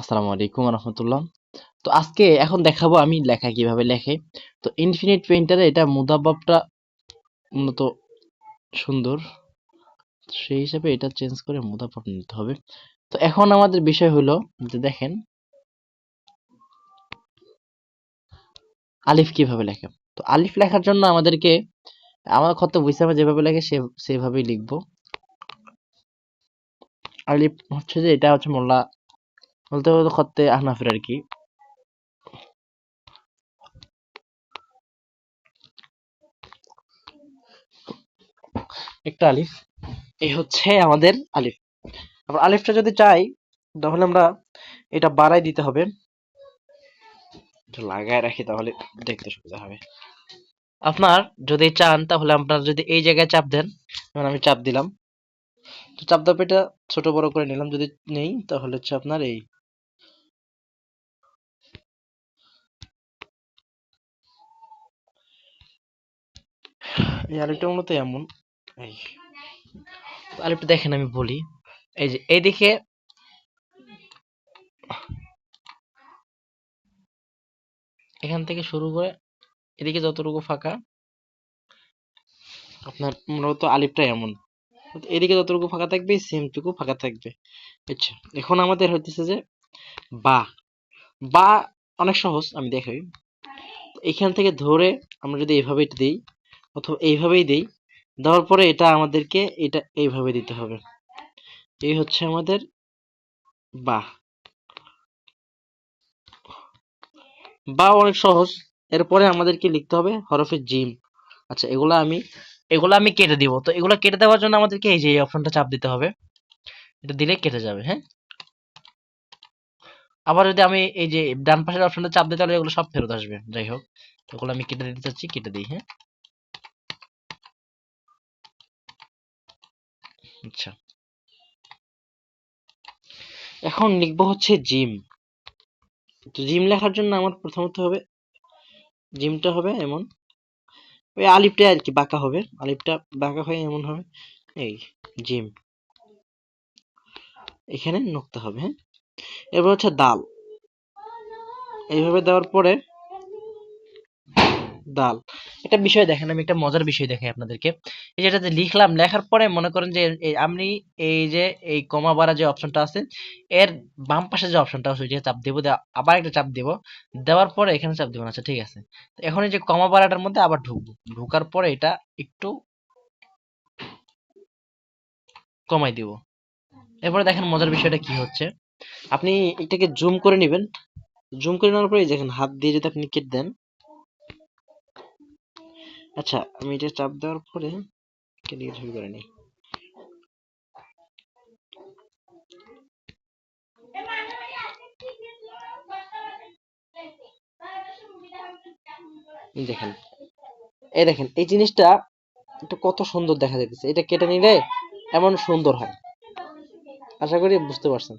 আসসালামু আলাইকুম রহমতুল্লাহ। তো আজকে এখন দেখাবো আমি লেখা কিভাবে লেখে। তো ইনফিনিট পেইন্টারে এটা মুদাব্বাবটা মূলত সুন্দর, সেই হিসাবে এটা চেঞ্জ করে মুদাব্বাব নিতে হবে। তো এখন আমাদের বিষয় হলো যে দেখেন আলিফ কিভাবে লেখে। তো আলিফ লেখার জন্য আমাদেরকে আমার কত বুঝতে যেভাবে লেখে সেভাবেই লিখবো। আলিফ হচ্ছে যে এটা হচ্ছে মোল্লা বলতে বলতে খত্তে আহনাফের আর কি। একটা আলিফ, এই হচ্ছে আমাদের আলিফ। আবার আলিফটা যদি চাই তাহলে আমরা এটা বাড়াই দিতে হবে, লাগায় রাখি তাহলে দেখতে সুবিধা হবে। আপনার যদি চান তাহলে আপনার যদি এই জায়গায় চাপ দেন, যেমন আমি চাপ দিলাম, তো চাপ দাপে এটা ছোট বড় করে নিলাম। যদি নেই তাহলে হচ্ছে আপনার এই আলিফটা মূলত এমন। এই আলিফটা দেখেন আমি বলি, এই যে এইদিকে এখান থেকে শুরু করে এদিকে যতটুকু ফাঁকা, আপনার মূলত আলিফটা এমন। এদিকে যতটুকু ফাঁকা থাকবে সেমটুকু ফাঁকা থাকবে। আচ্ছা, এখন আমাদের হইতেছে যে বা বা অনেক সহজ, আমি দেখাই। এখান থেকে ধরে আমরা যদি এইভাবে দিই অথবা এইভাবেই দিই, দেওয়ার পরে এটা আমাদেরকে এটা এইভাবে দিতে হবে। এই হচ্ছে আমাদের বা। বা অনেক সহজ। এরপরে আমাদেরকে লিখতে হবে হরফে জিম। আচ্ছা, এগুলা আমি কেটে দিব। তো এগুলা কেটে দেওয়ার জন্য আমাদেরকে এই যে এই অপশনটা চাপ দিতে হবে। এটা দিলে কেটে যাবে। হ্যাঁ, আবার যদি আমি এই যে ডান পাশের অপশনটা চাপ দিই তাহলে এগুলো সব ফেরত আসবে। যাই হোক, এগুলো আমি কেটে দিতে চাচ্ছি, কেটে দিই। হ্যাঁ, আচ্ছা, এখন লিখবো হচ্ছে জিম। তো জিম লেখার জন্য আমার প্রথমত হবে, জিমটা হবে এমন, ওই আলিফটা আর কি বাঁকা হবে, আলিফটা বাঁকা হয়ে এমন হবে। এই জিম, এখানে নোক্তা হবে। হ্যাঁ, এরপর হচ্ছে দাল। এইভাবে দেওয়ার পরে দাল। একটা বিষয় দেখেন, আমি একটা মজার বিষয় দেখাই আপনাদেরকে। এই যে এটাতে লিখলাম, লেখার পরে মনে করেন যে আমি এই যে এই কমা বাড়া যে অপশনটা আছে এর বাম পাশে যে অপশনটা আছে ওইটা চাপ দিব, আবার একটা চাপ দিব, দেওয়ার পরে এখানে চাপ দিব না। আচ্ছা, ঠিক আছে। তো এখন এই যে কমা বাড়াটার মধ্যে আবার ঢুকবো, ঢোকার পরে এটা একটু কমাই দিব। এরপরে দেখেন মজার বিষয়টা কি হচ্ছে। আপনি এটাকে জুম করে নেবেন, জুম করে নেওয়ার পরে দেখেন হাত দিয়ে যদি আপনি কেটে দেন। আচ্ছা, আমি এটা চাপ দেওয়ার পরে কেটে শুরু করে নিই। দেখেন, এই দেখেন এই জিনিসটা এটা কত সুন্দর দেখা যাইতেছে। এটা কেটে নিলে এমন সুন্দর হয়। আশা করি বুঝতে পারছেন।